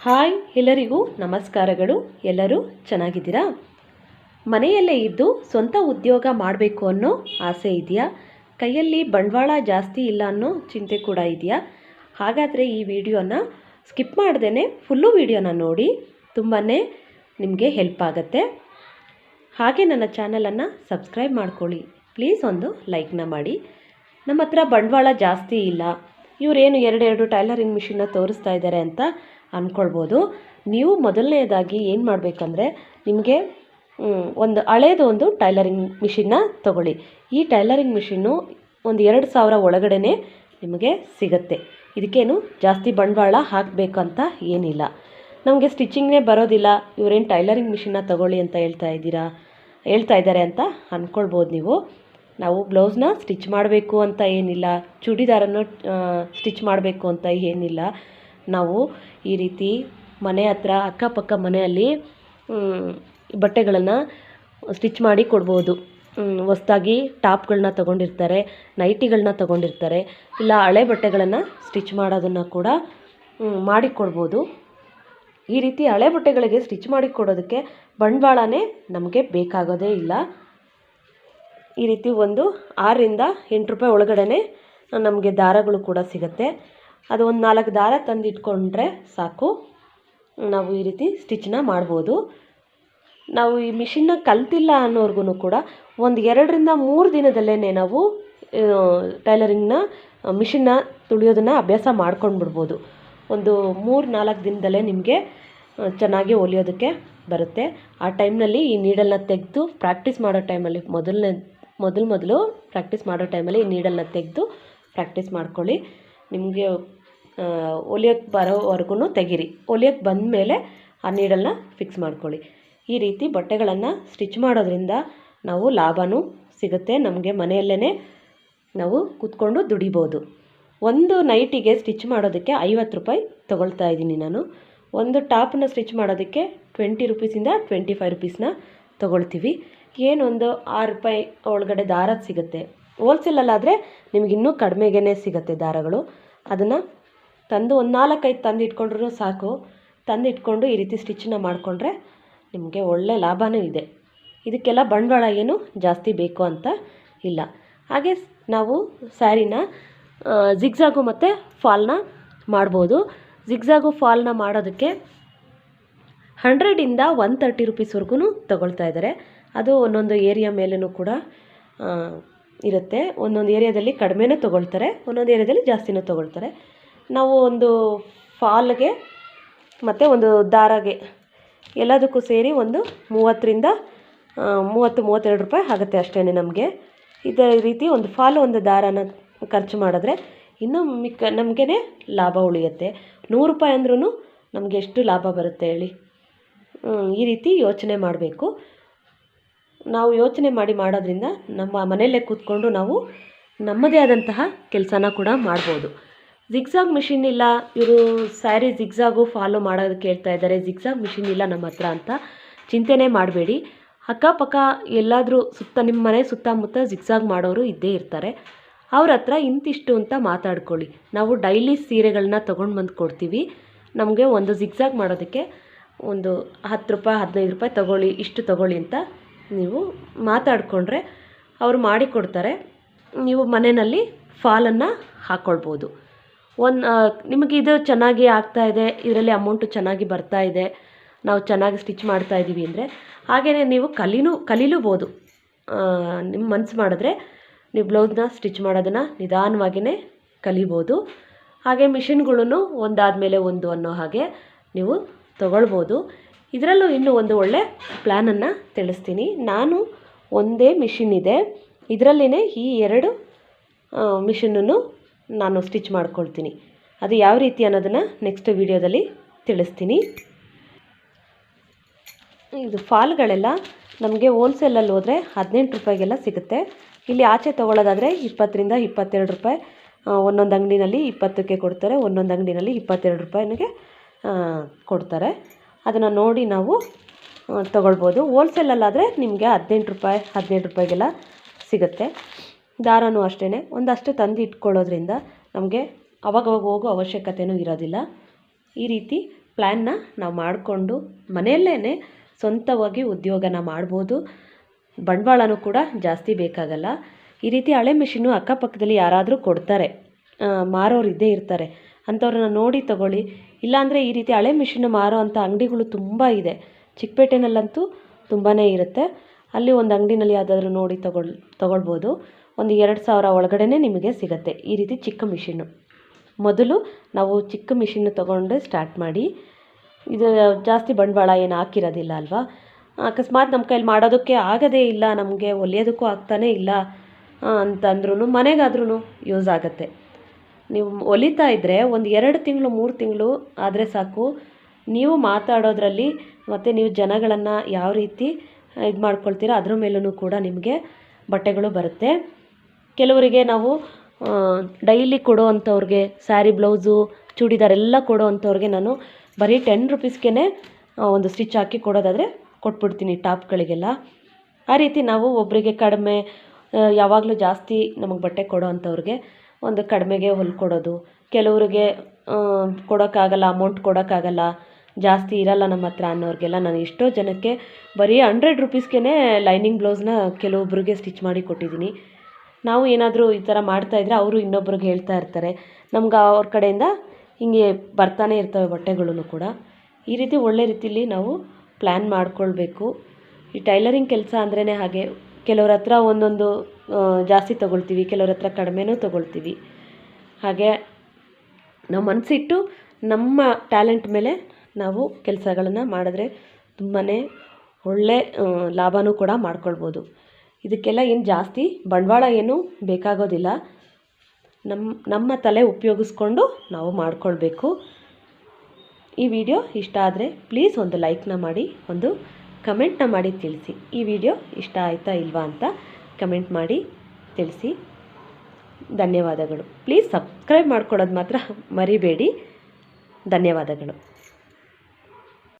Hi ಎಲ್ಲರಿಗೂ ನಮಸ್ಕಾರಗಳು. ಎಲ್ಲರೂ ಚೆನ್ನಾಗಿದ್ದೀರಾ? ಮನೆಯಲ್ಲೇ ಇದ್ದು ಸ್ವಂತ ಉದ್ಯೋಗ ಮಾಡಬೇಕು ಅನ್ನೋ ಆಸೆ ಇದೆಯಾ? ಕೈಯಲ್ಲಿ ಬಂಡವಾಳ ಜಾಸ್ತಿ ಇಲ್ಲ ಅನ್ನೋ ಚಿಂತೆ ಕೂಡ ಇದೆಯಾ? ಹಾಗಾದರೆ ಈ ವಿಡಿಯೋನ ಸ್ಕಿಪ್ ಮಾಡ್ದೇ ಫುಲ್ಲು ವಿಡಿಯೋನ ನೋಡಿ, ತುಂಬಾ ನಿಮಗೆ ಹೆಲ್ಪ್ ಆಗುತ್ತೆ. ಹಾಗೆ ನನ್ನ ಚಾನಲನ್ನು ಸಬ್ಸ್ಕ್ರೈಬ್ ಮಾಡ್ಕೊಳ್ಳಿ. ಪ್ಲೀಸ್ ಒಂದು ಲೈಕ್ನ ಮಾಡಿ. ನಮ್ಮ ಹತ್ರ ಬಂಡವಾಳ ಜಾಸ್ತಿ ಇಲ್ಲ, ಇವರೇನು ಎರಡು ಟೈಲರಿಂಗ್ ಮಿಷಿನ್ನ ತೋರಿಸ್ತಾ ಇದ್ದಾರೆ ಅಂತ ಅಂದ್ಕೊಳ್ಬೋದು. ನೀವು ಮೊದಲನೇದಾಗಿ ಏನು ಮಾಡಬೇಕಂದ್ರೆ, ನಿಮಗೆ ಒಂದು ಹಳೇದು ಟೈಲರಿಂಗ್ ಮಿಷಿನ್ನ ತೊಗೊಳ್ಳಿ. ಈ ಟೈಲರಿಂಗ್ ಮಿಷಿನ್ನು ಒಂದು 2,000 ಒಳಗಡೆ ನಿಮಗೆ ಸಿಗುತ್ತೆ. ಇದಕ್ಕೇನು ಜಾಸ್ತಿ ಬಂಡವಾಳ ಹಾಕಬೇಕಂತ ಏನಿಲ್ಲ. ನಮಗೆ ಸ್ಟಿಚಿಂಗೇ ಬರೋದಿಲ್ಲ, ಇವರೇನು ಟೈಲರಿಂಗ್ ಮಿಷಿನ್ನ ತೊಗೊಳ್ಳಿ ಅಂತ ಹೇಳ್ತಾ ಇದ್ದಾರೆ ಅಂತ ಅಂದ್ಕೊಳ್ಬೋದು ನೀವು. ನಾವು ಬ್ಲೌಸ್ನ ಸ್ಟಿಚ್ ಮಾಡಬೇಕು ಅಂತ ಏನಿಲ್ಲ, ಚೂಡಿದಾರನ್ನು ಸ್ಟಿಚ್ ಮಾಡಬೇಕು ಅಂತ ಏನಿಲ್ಲ. ನಾವು ಈ ರೀತಿ ಮನೆ ಹತ್ರ ಅಕ್ಕಪಕ್ಕ ಮನೆಯಲ್ಲಿ ಬಟ್ಟೆಗಳನ್ನು ಸ್ಟಿಚ್ ಮಾಡಿ ಕೊಡ್ಬೋದು. ಹೊಸ್ದಾಗಿ ಟಾಪ್ಗಳನ್ನ ತೊಗೊಂಡಿರ್ತಾರೆ, ನೈಟಿಗಳನ್ನ ತೊಗೊಂಡಿರ್ತಾರೆ, ಇಲ್ಲ ಹಳೆ ಬಟ್ಟೆಗಳನ್ನು ಸ್ಟಿಚ್ ಮಾಡೋದನ್ನು ಕೂಡ ಮಾಡಿಕೊಡ್ಬೋದು. ಈ ರೀತಿ ಹಳೆ ಬಟ್ಟೆಗಳಿಗೆ ಸ್ಟಿಚ್ ಮಾಡಿ ಕೊಡೋದಕ್ಕೆ ಬಂಡವಾಳನೇ ನಮಗೆ ಬೇಕಾಗೋದೇ ಇಲ್ಲ. ಈ ರೀತಿ ಒಂದು 6ರಿಂದ 8 ರೂಪಾಯಿ ಒಳಗಡೆ ನಮಗೆ ದಾರಗಳು ಕೂಡ ಸಿಗುತ್ತೆ. ಅದು ಒಂದು 4 ದಾರ ತಂದು ಇಟ್ಕೊಂಡ್ರೆ ಸಾಕು, ನಾವು ಈ ರೀತಿ ಸ್ಟಿಚ್ನ ಮಾಡ್ಬೋದು. ನಾವು ಈ ಮಿಷಿನ್ನ ಕಲ್ತಿಲ್ಲ ಅನ್ನೋರ್ಗು ಕೂಡ ಒಂದು 2ರಿಂದ 3 ದಿನದಲ್ಲೇ ನಾವು ಟೈಲರಿಂಗ್ನ ಮಿಷಿನ್ನ ತುಳಿಯೋದನ್ನು ಅಭ್ಯಾಸ ಮಾಡ್ಕೊಂಡು ಬಿಡ್ಬೋದು. ಒಂದು 3-4 ದಿನದಲ್ಲೇ ನಿಮಗೆ ಚೆನ್ನಾಗಿ ಹೊಲಿಯೋದಕ್ಕೆ ಬರುತ್ತೆ. ಆ ಟೈಮ್ನಲ್ಲಿ ಈ ನೀಡಲ್ನ ತೆಗೆದು ಪ್ರಾಕ್ಟೀಸ್ ಮಾಡೋ ಟೈಮಲ್ಲಿ ಮೊದಲು ಪ್ರಾಕ್ಟೀಸ್ ಮಾಡೋ ಟೈಮಲ್ಲಿ ಈ ನೀಡಲ್ನ ತೆಗೆದು ಪ್ರಾಕ್ಟೀಸ್ ಮಾಡ್ಕೊಳ್ಳಿ. ನಿಮಗೆ ಹೊಲಿಯೋಕ್ಕೆ ಬರೋವರೆಗೂ ತೆಗೀರಿ. ಹೊಲಿಯೋಕ್ಕೆ ಬಂದಮೇಲೆ ಆ ನೀಡಲ್ನ ಫಿಕ್ಸ್ ಮಾಡ್ಕೊಳ್ಳಿ. ಈ ರೀತಿ ಬಟ್ಟೆಗಳನ್ನು ಸ್ಟಿಚ್ ಮಾಡೋದ್ರಿಂದ ನಾವು ಲಾಭವೂ ಸಿಗುತ್ತೆ. ನಮಗೆ ಮನೆಯಲ್ಲೇ ನಾವು ಕೂತ್ಕೊಂಡು ದುಡಿಬೋದು. ಒಂದು ನೈಟಿಗೆ ಸ್ಟಿಚ್ ಮಾಡೋದಕ್ಕೆ 50 ರೂಪಾಯಿ ತೊಗೊಳ್ತಾ ಇದ್ದೀನಿ ನಾನು. ಒಂದು ಟಾಪನ್ನ ಸ್ಟಿಚ್ ಮಾಡೋದಕ್ಕೆ 20 ರೂಪೀಸಿಂದ 25 ರೂಪೀಸ್ನ ತೊಗೊಳ್ತೀವಿ. ಏನೊಂದು 6 ರೂಪಾಯಿ ಒಳಗಡೆ ದಾರ ಸಿಗುತ್ತೆ. ಹೋಲ್ಸೇಲಲ್ಲಾದರೆ ನಿಮ್ಗೆ ಇನ್ನೂ ಕಡಿಮೆಗೇ ಸಿಗುತ್ತೆ ದಾರಗಳು. ಅದನ್ನು ತಂದು ಒಂದು 4-5 ತಂದು ಇಟ್ಕೊಂಡ್ರೂ ಸಾಕು. ತಂದು ಇಟ್ಕೊಂಡು ಈ ರೀತಿ ಸ್ಟಿಚ್ಚನ್ನ ಮಾಡಿಕೊಂಡ್ರೆ ನಿಮಗೆ ಒಳ್ಳೆ ಲಾಭವೂ ಇದೆ. ಇದಕ್ಕೆಲ್ಲ ಬಂಡವಾಳ ಏನು ಜಾಸ್ತಿ ಬೇಕು ಅಂತ ಇಲ್ಲ. ಹಾಗೆ ನಾವು ಸ್ಯಾರಿನ ಜಿಗ್ಜಾಗು ಮತ್ತು ಫಾಲ್ನ ಮಾಡ್ಬೋದು. ಜಿಗ್ಜಾಗು ಫಾಲ್ನ ಮಾಡೋದಕ್ಕೆ 100ರಿಂದ 130 ರೂಪೀಸ್ವರೆಗೂ ತೊಗೊಳ್ತಾ ಇದ್ದಾರೆ. ಅದು ಒಂದೊಂದು ಏರಿಯಾ ಮೇಲೂ ಕೂಡ ಇರುತ್ತೆ. ಒಂದೊಂದು ಏರಿಯಾದಲ್ಲಿ ಕಡಿಮೆನೂ ತೊಗೊಳ್ತಾರೆ, ಒಂದೊಂದು ಏರಿಯಾದಲ್ಲಿ ಜಾಸ್ತಿನೂ ತೊಗೊಳ್ತಾರೆ. ನಾವು ಒಂದು ಫಾಲ್ಗೆ ಮತ್ತು ಒಂದು ದಾರಗೆ ಎಲ್ಲದಕ್ಕೂ ಸೇರಿ ಒಂದು 30-32 ರೂಪಾಯಿ ಆಗುತ್ತೆ ಅಷ್ಟೇ ನಮಗೆ. ಇದೇ ರೀತಿ ಒಂದು ಫಾಲು ಒಂದು ದಾರನ ಖರ್ಚು ಮಾಡಿದ್ರೆ ಇನ್ನೂ ನಮಗೇ ಲಾಭ ಉಳಿಯುತ್ತೆ. 100 ರೂಪಾಯಿ ಅಂದ್ರೂ ನಮಗೆ ಎಷ್ಟು ಲಾಭ ಬರುತ್ತೆ ಹೇಳಿ? ಈ ರೀತಿ ಯೋಚನೆ ಮಾಡಬೇಕು. ನಾವು ಯೋಚನೆ ಮಾಡೋದ್ರಿಂದ ನಮ್ಮ ಮನೆಯಲ್ಲೇ ಕೂತ್ಕೊಂಡು ನಾವು ನಮ್ಮದೇ ಆದಂತಹ ಕೆಲಸನ ಕೂಡ ಮಾಡ್ಬೋದು. ಜಿಗ್ಜಾಗ್ ಮಿಷಿನ್ ಇಲ್ಲ, ಇವರು ಸ್ಯಾರಿ ಜಿಗ್ಜಾಗು ಫಾಲೋ ಮಾಡೋದಕ್ಕೆ ಹೇಳ್ತಾ ಇದ್ದಾರೆ, ಜಿಗ್ಜಾಗ್ ಮಿಷಿನ್ ಇಲ್ಲ ನಮ್ಮ ಹತ್ರ ಅಂತ ಚಿಂತೆನೇ ಮಾಡಬೇಡಿ. ಅಕ್ಕಪಕ್ಕ ಎಲ್ಲಾದರೂ ನಿಮ್ಮ ಮನೆ ಸುತ್ತಮುತ್ತ ಜಿಗ್ಜಾಗ್ ಮಾಡೋರು ಇದ್ದೇ ಇರ್ತಾರೆ. ಅವ್ರ ಹತ್ರ ಇಂತಿಷ್ಟು ಅಂತ ಮಾತಾಡ್ಕೊಳ್ಳಿ. ನಾವು ಡೈಲಿ ಸೀರೆಗಳನ್ನ ತೊಗೊಂಡು ಬಂದು ಕೊಡ್ತೀವಿ. ನಮಗೆ ಒಂದು ಜಿಗ್ಜಾಗ್ ಮಾಡೋದಕ್ಕೆ ಒಂದು 10 ರೂಪಾಯಿ 15 ರೂಪಾಯಿ ತೊಗೊಳ್ಳಿ, ಇಷ್ಟು ತೊಗೊಳ್ಳಿ ಅಂತ ನೀವು ಮಾತಾಡಿಕೊಂಡ್ರೆ ಅವರು ಮಾಡಿಕೊಡ್ತಾರೆ. ನೀವು ಮನೆಯಲ್ಲಿ ಫಾಲನ್ನು ಹಾಕ್ಕೊಳ್ಬೋದು. ನಿಮಗೆ ಇದು ಚೆನ್ನಾಗಿ ಆಗ್ತಾಯಿದೆ, ಇದರಲ್ಲಿ ಅಮೌಂಟು ಚೆನ್ನಾಗಿ ಬರ್ತಾ ಇದೆ, ನಾವು ಚೆನ್ನಾಗಿ ಸ್ಟಿಚ್ ಮಾಡ್ತಾಯಿದ್ದೀವಿ ಅಂದರೆ ಹಾಗೆಯೇ ನೀವು ಕಲೀಲೂಬೋದು. ನಿಮ್ಮ ಮನಸ್ಸು ಮಾಡಿದ್ರೆ ನೀವು ಬ್ಲೌಸ್ನ ಸ್ಟಿಚ್ ಮಾಡೋದನ್ನು ನಿಧಾನವಾಗಿಯೇ ಕಲಿಬೋದು. ಹಾಗೆ ಮಿಷಿನ್ಗಳನ್ನು ಒಂದಾದಮೇಲೆ ಒಂದು ಅನ್ನೋ ಹಾಗೆ ನೀವು ತೊಗೊಳ್ಬೋದು. ಇದರಲ್ಲೂ ಇನ್ನೂ ಒಂದು ಒಳ್ಳೆ ಪ್ಲ್ಯಾನನ್ನು ತಿಳಿಸ್ತೀನಿ. ನಾನು ಒಂದೇ ಮಿಷಿನ್ ಇದೆ, ಇದರಲ್ಲಿನೇ ಈ 2 ಮಿಷಿನನ್ನು ನಾನು ಸ್ಟಿಚ್ ಮಾಡ್ಕೊಳ್ತೀನಿ. ಅದು ಯಾವ ರೀತಿ ಅನ್ನೋದನ್ನು ನೆಕ್ಸ್ಟ್ ವಿಡಿಯೋದಲ್ಲಿ ತಿಳಿಸ್ತೀನಿ. ಇದು ಫಾಲ್ಗಳೆಲ್ಲ ನಮಗೆ ಹೋಲ್ಸೇಲಲ್ಲಿ ಹೋದರೆ 18 ರೂಪಾಯಿಗೆಲ್ಲ ಸಿಗುತ್ತೆ. ಇಲ್ಲಿ ಆಚೆ ತೊಗೊಳ್ಳೋದಾದರೆ 20ರಿಂದ 22 ರೂಪಾಯಿ. ಒಂದೊಂದು ಅಂಗಡಿನಲ್ಲಿ 20ಕ್ಕೆ ಕೊಡ್ತಾರೆ, ಒಂದೊಂದು ಅಂಗಡಿನಲ್ಲಿ 22 ರೂಪಾಯಿಗೆ ಕೊಡ್ತಾರೆ. ಅದನ್ನು ನೋಡಿ ನಾವು ತೊಗೊಳ್ಬೋದು. ಹೋಲ್ಸೇಲಲ್ಲಾದರೆ ನಿಮಗೆ 18 ರೂಪಾಯಿ 17 ರೂಪಾಯಿಗೆಲ್ಲ ಸಿಗುತ್ತೆ. ದಾರನೂ ಅಷ್ಟೇ ಒಂದಷ್ಟು ತಂದು ಇಟ್ಕೊಳ್ಳೋದ್ರಿಂದ ನಮಗೆ ಅವಾಗವಾಗ ಹೋಗೋ ಅವಶ್ಯಕತೆಯೂ ಇರೋದಿಲ್ಲ. ಈ ರೀತಿ ಪ್ಲ್ಯಾನ್ನ ನಾವು ಮಾಡಿಕೊಂಡು ಮನೆಯಲ್ಲೇ ಸ್ವಂತವಾಗಿ ಉದ್ಯೋಗನ ಮಾಡ್ಬೋದು. ಬಂಡವಾಳನೂ ಕೂಡ ಜಾಸ್ತಿ ಬೇಕಾಗಲ್ಲ. ಈ ರೀತಿ ಹಳೆ ಮಿಷಿನ್ನು ಅಕ್ಕಪಕ್ಕದಲ್ಲಿ ಯಾರಾದರೂ ಕೊಡ್ತಾರೆ, ಮಾರೋರು ಇದ್ದೇ ಇರ್ತಾರೆ, ಅಂಥವ್ರನ್ನ ನೋಡಿ ತಗೊಳ್ಳಿ. ಇಲ್ಲಾಂದರೆ ಈ ರೀತಿ ಹಳೆ ಮಿಷಿನ್ನು ಮಾರೋ ಅಂಥ ಅಂಗಡಿಗಳು ತುಂಬ ಇದೆ. ಚಿಕ್ಕಪೇಟೆನಲ್ಲಂತೂ ತುಂಬಾ ಇರುತ್ತೆ. ಅಲ್ಲಿ ಒಂದು ಅಂಗಡಿನಲ್ಲಿ ಯಾವುದಾದ್ರೂ ನೋಡಿ ತಗೊಳ್ಬೋದು. ಒಂದು 2,000 ಒಳಗಡೆ ನಿಮಗೆ ಸಿಗುತ್ತೆ ಈ ರೀತಿ ಚಿಕ್ಕ ಮಿಷಿನ್ನು. ಮೊದಲು ನಾವು ಚಿಕ್ಕ ಮಿಷಿನ್ನು ತೊಗೊಂಡು ಸ್ಟಾರ್ಟ್ ಮಾಡಿ. ಇದು ಜಾಸ್ತಿ ಬಂಡವಾಳ ಏನು ಹಾಕಿರೋದಿಲ್ಲ ಅಲ್ವಾ. ಅಕಸ್ಮಾತ್ ನಮ್ಮ ಕೈಲಿ ಮಾಡೋದಕ್ಕೆ ಆಗೋದೇ ಇಲ್ಲ, ನಮಗೆ ಹೊಲಿಯೋದಕ್ಕೂ ಆಗ್ತಾನೇ ಇಲ್ಲ ಅಂತಂದ್ರೂ ಮನೆಗಾದ್ರೂ ಯೂಸ್ ಆಗುತ್ತೆ. ನೀವು ಹೊಲಿತಾ ಇದ್ದರೆ ಒಂದು 2 ತಿಂಗಳು 3 ತಿಂಗಳು ಆದರೆ ಸಾಕು. ನೀವು ಮಾತಾಡೋದ್ರಲ್ಲಿ ಮತ್ತು ನೀವು ಜನಗಳನ್ನು ಯಾವ ರೀತಿ ಇದು ಮಾಡ್ಕೊಳ್ತೀರ ಅದ್ರ ಮೇಲೂ ಕೂಡ ನಿಮಗೆ ಬಟ್ಟೆಗಳು ಬರುತ್ತೆ. ಕೆಲವರಿಗೆ ನಾವು ಡೈಲಿ ಕೊಡೋ ಅಂಥವ್ರಿಗೆ ಸ್ಯಾರಿ, ಬ್ಲೌಸು, ಚೂಡಿದಾರ್ ಎಲ್ಲ ಕೊಡೋ ಅಂಥವ್ರಿಗೆ ನಾನು ಬರೀ 10 ರುಪೀಸ್ಗೆ ಒಂದು ಸ್ಟಿಚ್ ಹಾಕಿ ಕೊಡೋದಾದರೆ ಕೊಟ್ಬಿಡ್ತೀನಿ ಟಾಪ್ಗಳಿಗೆಲ್ಲ. ಆ ರೀತಿ ನಾವು ಒಬ್ಬರಿಗೆ ಕಡಿಮೆ, ಯಾವಾಗಲೂ ಜಾಸ್ತಿ ನಮಗೆ ಬಟ್ಟೆ ಕೊಡೋ ಅಂಥವ್ರಿಗೆ ಒಂದು ಕಡಿಮೆಗೆ ಹೊಲ್ಕೊಡೋದು. ಕೆಲವರಿಗೆ ಕೊಡೋಕ್ಕಾಗಲ್ಲ, ಅಮೌಂಟ್ ಕೊಡೋಕ್ಕಾಗಲ್ಲ, ಜಾಸ್ತಿ ಇರಲ್ಲ ನಮ್ಮ ಹತ್ರ ಅನ್ನೋರಿಗೆಲ್ಲ ನಾನು ಎಷ್ಟೋ ಜನಕ್ಕೆ ಬರೀ 100 ರುಪೀಸ್ಗೆ ಲೈನಿಂಗ್ ಬ್ಲೌಸ್ನ ಕೆಲವೊಬ್ಬರಿಗೆ ಸ್ಟಿಚ್ ಮಾಡಿ ಕೊಟ್ಟಿದ್ದೀನಿ. ನಾವು ಏನಾದರೂ ಈ ಥರ ಮಾಡ್ತಾಯಿದ್ರೆ ಅವರು ಇನ್ನೊಬ್ರಿಗೆ ಹೇಳ್ತಾ ಇರ್ತಾರೆ. ನಮ್ಗೆ ಅವ್ರ ಕಡೆಯಿಂದ ಹಿಂಗೆ ಬರ್ತಾನೆ ಇರ್ತವೆ ಬಟ್ಟೆಗಳೂ ಕೂಡ. ಈ ರೀತಿ ಒಳ್ಳೆ ರೀತಿಲಿ ನಾವು ಪ್ಲ್ಯಾನ್ ಮಾಡ್ಕೊಳ್ಬೇಕು. ಈ ಟೈಲರಿಂಗ್ ಕೆಲಸ ಅಂದ್ರೇ ಹಾಗೆ. ಕೆಲವ್ರ ಹತ್ರ ಒಂದೊಂದು ಜಾಸ್ತಿ ತೊಗೊಳ್ತೀವಿ, ಕೆಲವ್ರ ಹತ್ರ ಕಡಿಮೆನೂ ತೊಗೊಳ್ತೀವಿ. ಹಾಗೆ ನಾವು ಮನಸ್ಸಿಟ್ಟು ನಮ್ಮ ಟ್ಯಾಲೆಂಟ್ ಮೇಲೆ ನಾವು ಕೆಲಸಗಳನ್ನು ಮಾಡಿದ್ರೆ ತುಂಬಾ ಒಳ್ಳೆ ಲಾಭನೂ ಕೂಡ ಮಾಡ್ಕೊಳ್ಬೋದು. ಇದಕ್ಕೆಲ್ಲ ಏನು ಜಾಸ್ತಿ ಬಂಡವಾಳ ಏನೂ ಬೇಕಾಗೋದಿಲ್ಲ. ನಮ್ಮ ತಲೆ ಉಪಯೋಗಿಸ್ಕೊಂಡು ನಾವು ಮಾಡ್ಕೊಳ್ಬೇಕು. ಈ ವಿಡಿಯೋ ಇಷ್ಟ ಆದರೆ ಪ್ಲೀಸ್ ಒಂದು ಲೈಕ್ನ ಮಾಡಿ, ಒಂದು ಕಮೆಂಟ್ನ ಮಾಡಿ ತಿಳಿಸಿ. ಈ ವಿಡಿಯೋ ಇಷ್ಟ ಆಯಿತಾ ಇಲ್ವಾ ಅಂತ ಕಮೆಂಟ್ ಮಾಡಿ ತಿಳಿಸಿ. ಧನ್ಯವಾದಗಳು. ಪ್ಲೀಸ್ ಸಬ್ಸ್ಕ್ರೈಬ್ ಮಾಡ್ಕೊಳ್ಳೋದು ಮಾತ್ರ ಮರಿಬೇಡಿ. ಧನ್ಯವಾದಗಳು.